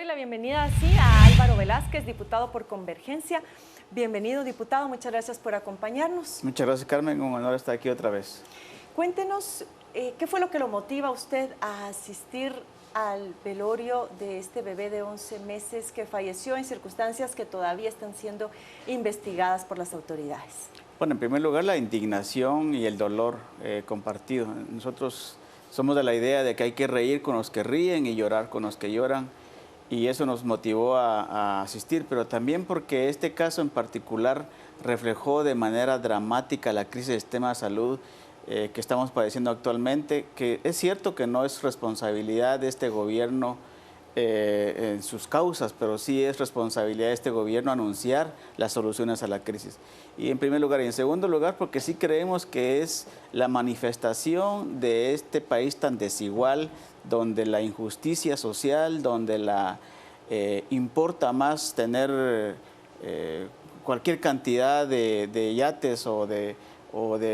doy la bienvenida así a Álvaro Velázquez, diputado por Convergencia. Bienvenido, diputado, muchas gracias por acompañarnos. Muchas gracias, Carmen, un honor estar aquí otra vez. Cuéntenos, ¿qué fue lo que lo motiva a usted a asistir al velorio de este bebé de 11 meses que falleció en circunstancias que todavía están siendo investigadas por las autoridades? Bueno, en primer lugar, la indignación y el dolor compartido. Nosotros somos de la idea de que hay que reír con los que ríen y llorar con los que lloran, y eso nos motivó a asistir, pero también porque este caso en particular reflejó de manera dramática la crisis del sistema de salud que estamos padeciendo actualmente, que es cierto que no es responsabilidad de este gobierno en sus causas, pero sí es responsabilidad de este gobierno anunciar las soluciones a la crisis. Y en primer lugar, y en segundo lugar, porque sí creemos que es la manifestación de este país tan desigual, donde la injusticia social, donde importa más tener cualquier cantidad de yates o de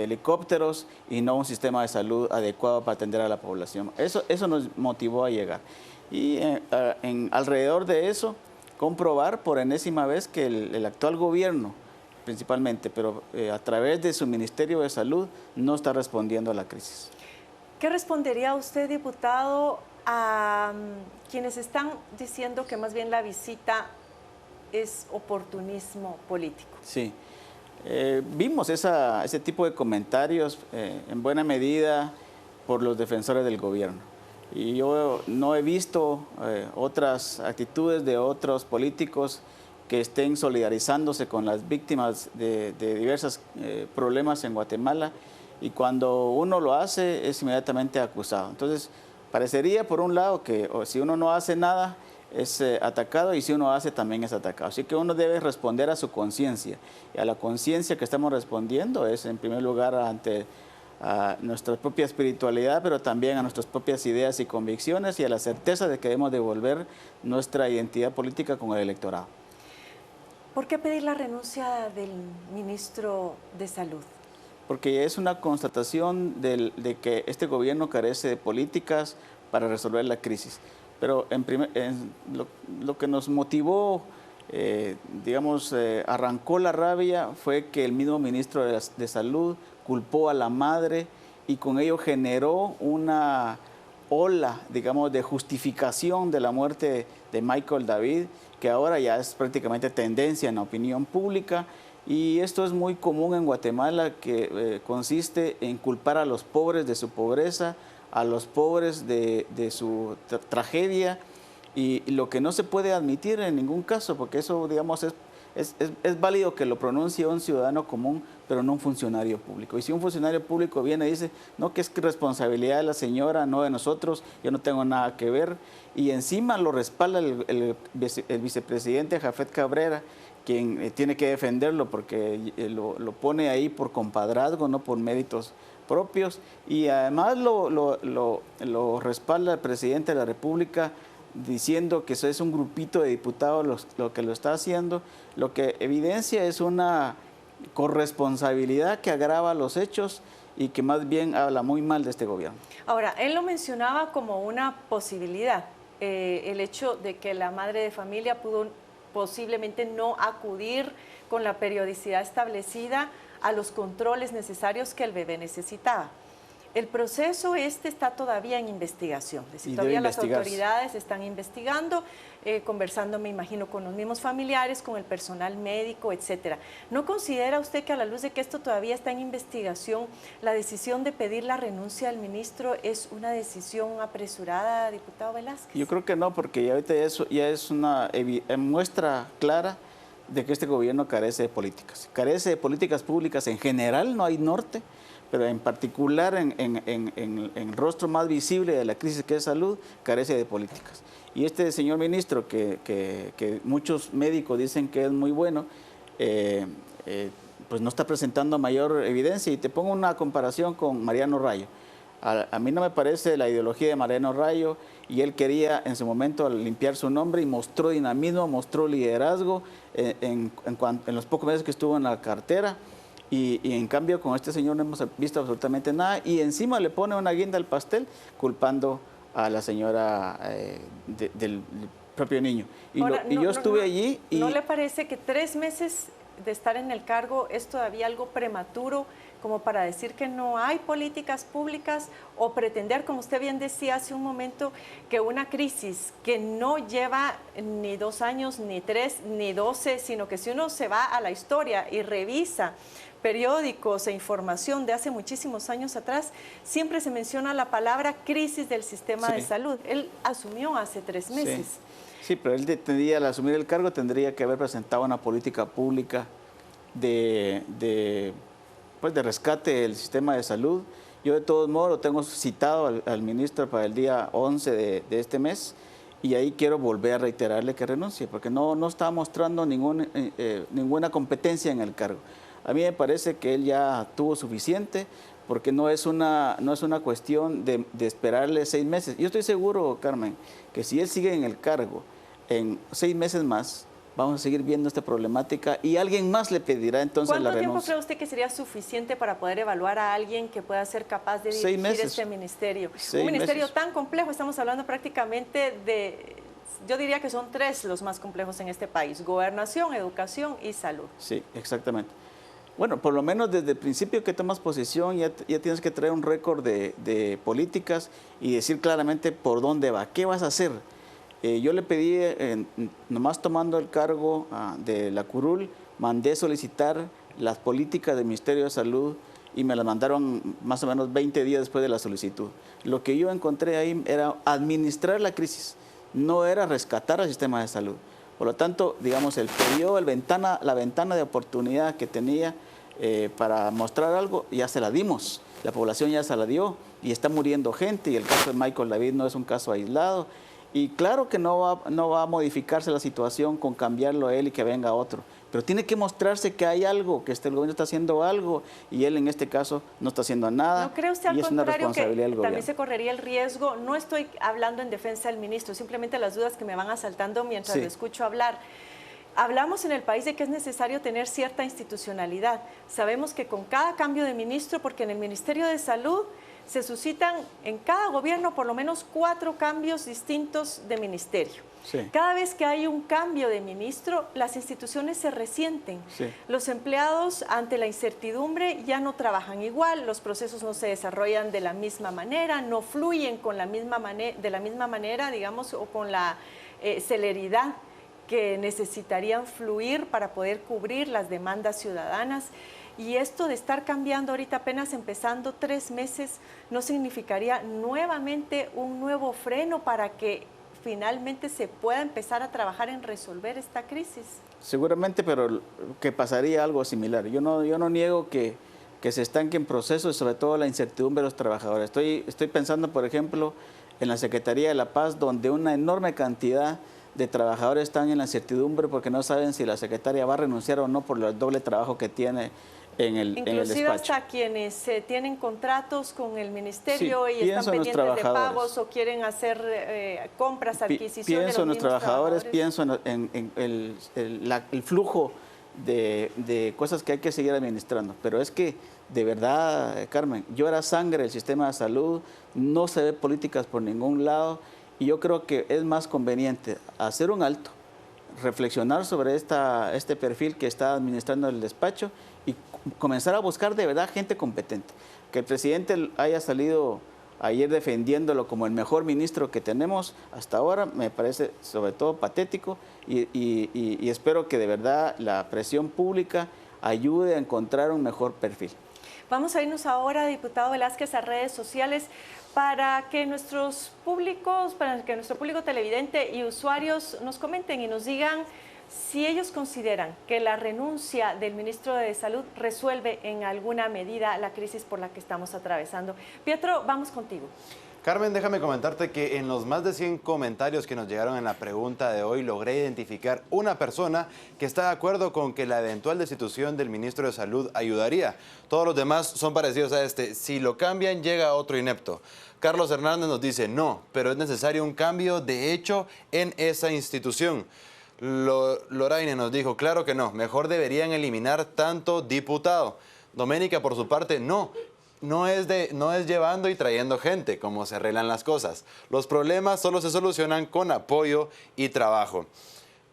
helicópteros y no un sistema de salud adecuado para atender a la población. Eso nos motivó a llegar. Y alrededor de eso, comprobar por enésima vez que el actual gobierno, principalmente, pero a través de su Ministerio de Salud, no está respondiendo a la crisis. ¿Qué respondería usted, diputado, a quienes están diciendo que más bien la visita es oportunismo político? Sí, vimos ese tipo de comentarios en buena medida por los defensores del gobierno. Y yo no he visto otras actitudes de otros políticos que estén solidarizándose con las víctimas de diversos problemas en Guatemala, y cuando uno lo hace es inmediatamente acusado. Entonces, parecería por un lado que si uno no hace nada es atacado, y si uno hace también es atacado. Así que uno debe responder a su conciencia, y a la conciencia que estamos respondiendo es en primer lugar ante a nuestra propia espiritualidad, pero también a nuestras propias ideas y convicciones, y a la certeza de que debemos devolver nuestra identidad política con el electorado. ¿Por qué pedir la renuncia del ministro de Salud? Porque es una constatación de que este gobierno carece de políticas para resolver la crisis. Pero lo que nos motivó, arrancó la rabia, fue que el mismo ministro de Salud culpó a la madre, y con ello generó una ola, digamos, de justificación de la muerte de Michael David, que ahora ya es prácticamente tendencia en la opinión pública. Y esto es muy común en Guatemala, que consiste en culpar a los pobres de su pobreza, a los pobres de su tragedia, y lo que no se puede admitir en ningún caso, porque eso, digamos, es válido que lo pronuncie un ciudadano común, pero no un funcionario público. Y si un funcionario público viene y dice, no, que es responsabilidad de la señora, no de nosotros, yo no tengo nada que ver, y encima lo respalda el vicepresidente Jafet Cabrera, quien tiene que defenderlo porque lo pone ahí por compadrazgo, no por méritos propios, y además lo respalda el presidente de la República, diciendo que eso es un grupito de diputados lo que lo está haciendo, lo que evidencia es una corresponsabilidad que agrava los hechos y que más bien habla muy mal de este gobierno. Ahora, él lo mencionaba como una posibilidad, el hecho de que la madre de familia pudo posiblemente no acudir con la periodicidad establecida a los controles necesarios que el bebé necesitaba. El proceso está todavía en investigación, es decir, todavía las autoridades están investigando, conversando, me imagino, con los mismos familiares, con el personal médico, etcétera. ¿No considera usted que, a la luz de que esto todavía está en investigación, la decisión de pedir la renuncia del ministro es una decisión apresurada, diputado Velázquez? Yo creo que no, porque ahorita ya es una muestra clara de que este gobierno carece de políticas. Carece de políticas públicas en general, no hay norte, pero en particular en el rostro más visible de la crisis que es salud, carece de políticas. Y este señor ministro, que muchos médicos dicen que es muy bueno, pues no está presentando mayor evidencia. Y te pongo una comparación con Mariano Rayo. A mí no me parece la ideología de Mariano Rayo, y él quería en su momento limpiar su nombre y mostró dinamismo, mostró liderazgo en los pocos meses que estuvo en la cartera. Y en cambio con este señor no hemos visto absolutamente nada, y encima le pone una guinda al pastel culpando a la señora del propio niño. Ahora, Yo estuve allí y... ¿No le parece que 3 meses de estar en el cargo es todavía algo prematuro como para decir que no hay políticas públicas o pretender, como usted bien decía hace un momento, que una crisis que no lleva ni 2 años, ni 3, ni 12, sino que si uno se va a la historia y revisa periódicos e información de hace muchísimos años atrás, siempre se menciona la palabra crisis del sistema de salud. Él asumió hace 3 meses. Sí, pero él tendría, al asumir el cargo, tendría que haber presentado una política pública de rescate del sistema de salud. Yo de todos modos lo tengo citado al ministro para el día 11 de este mes y ahí quiero volver a reiterarle que renuncie, porque no está mostrando ninguna competencia en el cargo. A mí me parece que él ya tuvo suficiente, porque no es una cuestión de esperarle 6 meses. Yo estoy seguro, Carmen, que si él sigue en el cargo en 6 meses más, vamos a seguir viendo esta problemática y alguien más le pedirá entonces la renuncia. ¿Cuánto tiempo cree usted que sería suficiente para poder evaluar a alguien que pueda ser capaz de dirigir este ministerio? Un ministerio tan complejo, estamos hablando prácticamente de, yo diría que son 3 los más complejos en este país: gobernación, educación y salud. Sí, exactamente. Bueno, por lo menos desde el principio que tomas posesión ya tienes que traer un récord de políticas y decir claramente por dónde va, qué vas a hacer. Yo le pedí, nomás tomando el cargo de la curul, mandé solicitar las políticas del Ministerio de Salud y me las mandaron más o menos 20 días después de la solicitud. Lo que yo encontré ahí era administrar la crisis, no era rescatar al sistema de salud. Por lo tanto, digamos, el periodo, la ventana de oportunidad que tenía para mostrar algo, ya se la dimos. La población ya se la dio y está muriendo gente, y el caso de Michael David no es un caso aislado. Y claro que no va a modificarse la situación con cambiarlo a él y que venga otro. Pero tiene que mostrarse que hay algo, que el gobierno está haciendo algo y él en este caso no está haciendo nada. ¿No cree usted al y es una contrario responsabilidad del que gobierno? también se correría el riesgo? No estoy hablando en defensa del ministro, simplemente las dudas que me van asaltando mientras lo escucho hablar. Hablamos en el país de que es necesario tener cierta institucionalidad. Sabemos que con cada cambio de ministro, porque en el Ministerio de Salud se suscitan en cada gobierno por lo menos 4 cambios distintos de ministerio. Sí. Cada vez que hay un cambio de ministro, las instituciones se resienten. Sí. Los empleados, ante la incertidumbre, ya no trabajan igual, los procesos no se desarrollan de la misma manera, no fluyen con de la misma manera, digamos, o con la celeridad que necesitarían fluir para poder cubrir las demandas ciudadanas. Y esto de estar cambiando ahorita, apenas empezando 3 meses, ¿no significaría nuevamente un nuevo freno para que finalmente se pueda empezar a trabajar en resolver esta crisis? Seguramente, pero que pasaría algo similar. Yo no niego que se estanquen procesos y sobre todo la incertidumbre de los trabajadores. Estoy pensando, por ejemplo, en la Secretaría de la Paz, donde una enorme cantidad de trabajadores están en la incertidumbre porque no saben si la secretaria va a renunciar o no por el doble trabajo que tiene en el despacho. Inclusive hasta quienes tienen contratos con el ministerio y están pendientes de pagos o quieren hacer compras, adquisiciones. Pienso en los trabajadores, pienso en el flujo de cosas que hay que seguir administrando. Pero es que, de verdad, Carmen, llora sangre el sistema de salud, no se ve políticas por ningún lado, y yo creo que es más conveniente hacer un alto, reflexionar sobre este perfil que está administrando el despacho y comenzar a buscar de verdad gente competente. Que el presidente haya salido ayer defendiéndolo como el mejor ministro que tenemos hasta ahora me parece sobre todo patético y espero que de verdad la presión pública ayude a encontrar un mejor perfil. Vamos a irnos ahora, diputado Velázquez, a redes sociales para que nuestro público televidente y usuarios nos comenten y nos digan si ellos consideran que la renuncia del ministro de Salud resuelve en alguna medida la crisis por la que estamos atravesando. Pietro, vamos contigo. Carmen, déjame comentarte que en los más de 100 comentarios que nos llegaron en la pregunta de hoy, logré identificar una persona que está de acuerdo con que la eventual destitución del ministro de Salud ayudaría. Todos los demás son parecidos a este. Si lo cambian, llega otro inepto. Carlos Hernández nos dice, no, pero es necesario un cambio de hecho en esa institución. Loraine nos dijo, claro que no, mejor deberían eliminar tanto diputado. Doménica, por su parte, no. no es llevando y trayendo gente como se arreglan las cosas. Los problemas solo se solucionan con apoyo y trabajo.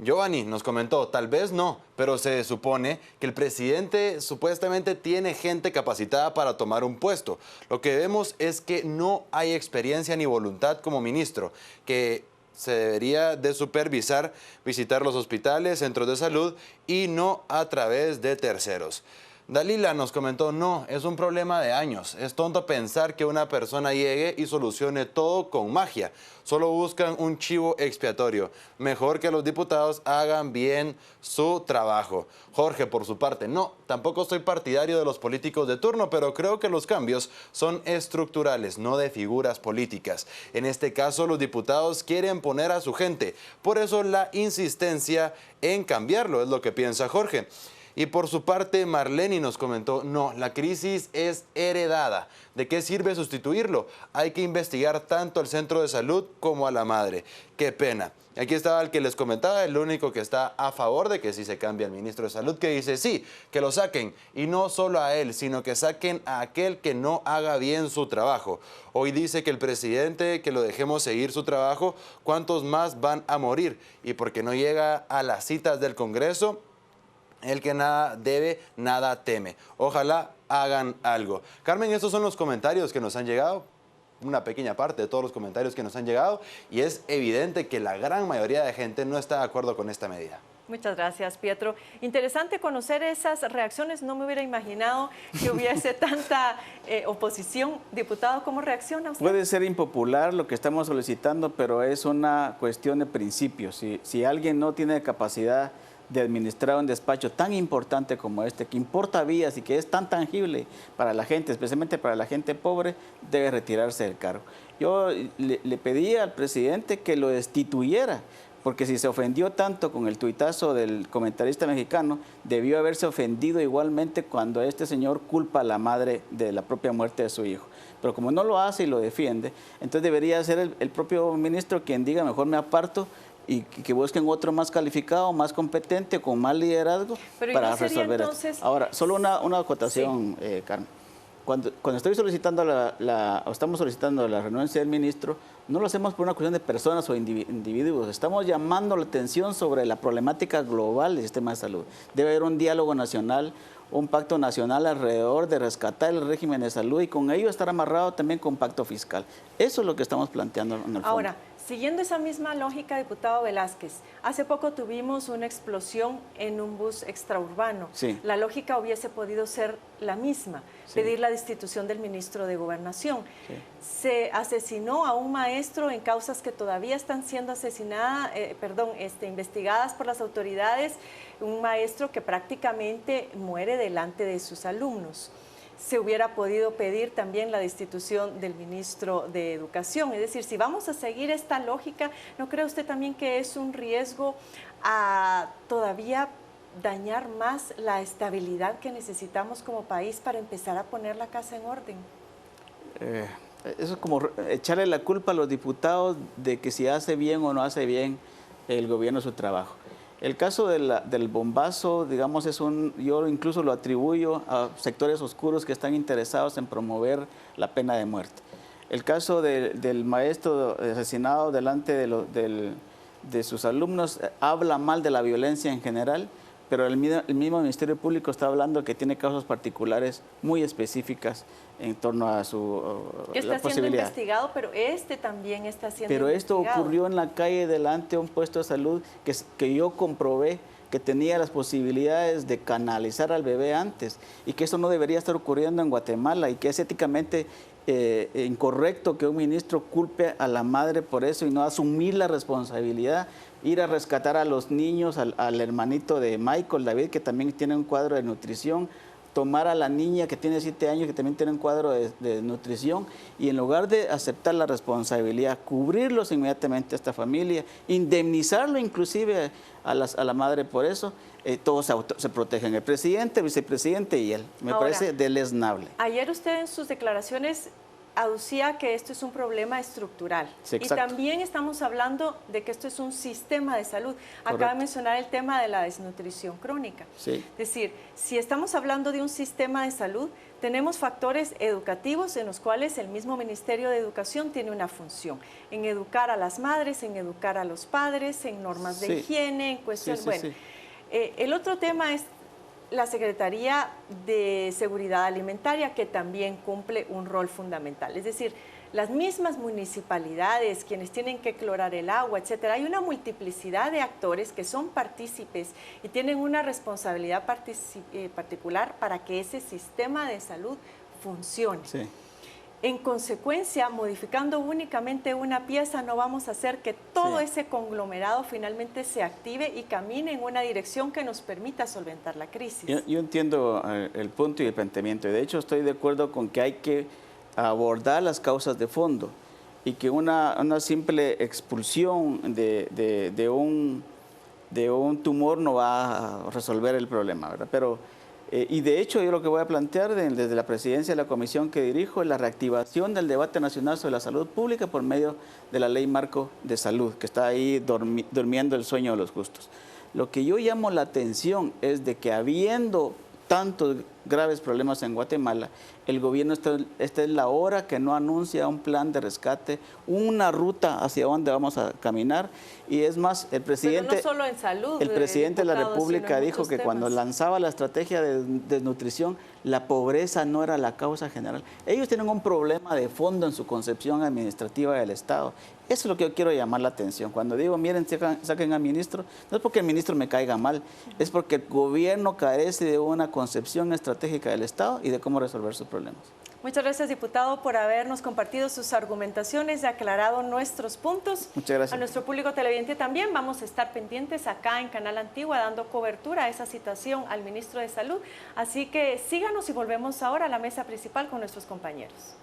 Giovanni nos comentó, tal vez no, pero se supone que el presidente supuestamente tiene gente capacitada para tomar un puesto. Lo que vemos es que no hay experiencia ni voluntad como ministro, que se debería de supervisar, visitar los hospitales, centros de salud y no a través de terceros. Dalila nos comentó, no, es un problema de años. Es tonto pensar que una persona llegue y solucione todo con magia. Solo buscan un chivo expiatorio. Mejor que los diputados hagan bien su trabajo. Jorge, por su parte, no, tampoco soy partidario de los políticos de turno, pero creo que los cambios son estructurales, no de figuras políticas. En este caso, los diputados quieren poner a su gente. Por eso la insistencia en cambiarlo, es lo que piensa Jorge. Y por su parte, Marlene nos comentó, no, la crisis es heredada. ¿De qué sirve sustituirlo? Hay que investigar tanto al centro de salud como a la madre. Qué pena. Aquí estaba el que les comentaba, el único que está a favor de que sí se cambie al ministro de Salud, que dice sí, que lo saquen. Y no solo a él, sino que saquen a aquel que no haga bien su trabajo. Hoy dice que el presidente, que lo dejemos seguir su trabajo, ¿cuántos más van a morir? Y porque no llega a las citas del Congreso, el que nada debe, nada teme. Ojalá hagan algo. Carmen, estos son los comentarios que nos han llegado, una pequeña parte de todos los comentarios que nos han llegado, y es evidente que la gran mayoría de gente no está de acuerdo con esta medida. Muchas gracias, Pietro. Interesante conocer esas reacciones. No me hubiera imaginado que hubiese tanta oposición. Diputado, ¿cómo reacciona usted? Puede ser impopular lo que estamos solicitando, pero es una cuestión de principios. Si alguien no tiene capacidad de administrar un despacho tan importante como este, que importa vías y que es tan tangible para la gente, especialmente para la gente pobre, debe retirarse del cargo. Yo le pedí al presidente que lo destituyera, porque si se ofendió tanto con el tuitazo del comentarista mexicano, debió haberse ofendido igualmente cuando este señor culpa a la madre de la propia muerte de su hijo. Pero como no lo hace y lo defiende, entonces debería ser el propio ministro quien diga, mejor me aparto, y que busquen otro más calificado, más competente, con más liderazgo para resolver esto. Ahora, solo una acotación, sí. Carmen. Cuando estoy solicitando estamos solicitando la renuncia del ministro, no lo hacemos por una cuestión de personas o individuos, estamos llamando la atención sobre la problemática global del sistema de salud. Debe haber un diálogo nacional, un pacto nacional alrededor de rescatar el régimen de salud y con ello estar amarrado también con pacto fiscal. Eso es lo que estamos planteando en el fondo. Ahora, siguiendo esa misma lógica, diputado Velázquez, hace poco tuvimos una explosión en un bus extraurbano. Sí. La lógica hubiese podido ser la misma, sí. Pedir la destitución del ministro de Gobernación. Sí. Se asesinó a un maestro en causas que todavía están siendo investigadas por las autoridades, un maestro que prácticamente muere delante de sus alumnos. Se hubiera podido pedir también la destitución del ministro de Educación. Es decir, si vamos a seguir esta lógica, ¿no cree usted también que es un riesgo a todavía dañar más la estabilidad que necesitamos como país para empezar a poner la casa en orden? Eso es como echarle la culpa a los diputados de que si hace bien o no hace bien el gobierno su trabajo. El caso del bombazo, digamos, yo incluso lo atribuyo a sectores oscuros que están interesados en promover la pena de muerte. El caso del maestro asesinado delante de sus alumnos habla mal de la violencia en general, pero el mismo Ministerio Público está hablando que tiene causas particulares muy específicas en torno a su que está siendo investigado, pero también está siendo investigado. Esto ocurrió en la calle delante de un puesto de salud que yo comprobé que tenía las posibilidades de canalizar al bebé antes y que eso no debería estar ocurriendo en Guatemala y que es éticamente incorrecto que un ministro culpe a la madre por eso y no asumir la responsabilidad, ir a rescatar a los niños, al hermanito de Michael, David, que también tiene un cuadro de nutrición, tomar a la niña que tiene 7 años, que también tiene un cuadro de nutrición, y en lugar de aceptar la responsabilidad, cubrirlos inmediatamente a esta familia, indemnizarlo inclusive a la madre por eso, todos se protegen, el presidente, el vicepresidente y él. Me parece deleznable. Ayer usted en sus declaraciones aducía que esto es un problema estructural. Sí, y exacto. también estamos hablando de que esto es un sistema de salud. Acaba de mencionar el tema de la desnutrición crónica. Sí. Es decir, si estamos hablando de un sistema de salud, tenemos factores educativos en los cuales el mismo Ministerio de Educación tiene una función, en educar a las madres, en educar a los padres, en normas de higiene, en cuestiones... el otro tema es la Secretaría de Seguridad Alimentaria, que también cumple un rol fundamental. Es decir, las mismas municipalidades, quienes tienen que clorar el agua, etcétera. Hay una multiplicidad de actores que son partícipes y tienen una responsabilidad particular para que ese sistema de salud funcione. Sí. En consecuencia, modificando únicamente una pieza, no vamos a hacer que todo ese conglomerado finalmente se active y camine en una dirección que nos permita solventar la crisis. Yo entiendo el punto y el planteamiento. De hecho, estoy de acuerdo con que hay que abordar las causas de fondo y que una simple expulsión de un tumor no va a resolver el problema, ¿verdad? Pero y de hecho yo lo que voy a plantear desde la presidencia de la comisión que dirijo es la reactivación del debate nacional sobre la salud pública por medio de la Ley Marco de Salud, que está ahí durmiendo el sueño de los justos. Lo que yo llamo la atención es de que habiendo tantos graves problemas en Guatemala, el gobierno, esta es la hora que no anuncia un plan de rescate, una ruta hacia dónde vamos a caminar. Y es más, el presidente, pero no solo en salud, el presidente de la República dijo que cuando lanzaba la estrategia de desnutrición, la pobreza no era la causa general. Ellos tienen un problema de fondo en su concepción administrativa del Estado. Eso es lo que yo quiero llamar la atención. Cuando digo, miren, saquen al ministro, no es porque el ministro me caiga mal, es porque el gobierno carece de una concepción estratégica del Estado y de cómo resolver sus problemas. Muchas gracias, diputado, por habernos compartido sus argumentaciones y aclarado nuestros puntos. Muchas gracias. A nuestro público televidente también vamos a estar pendientes acá en Canal Antigua dando cobertura a esa citación al ministro de Salud. Así que síganos y volvemos ahora a la mesa principal con nuestros compañeros.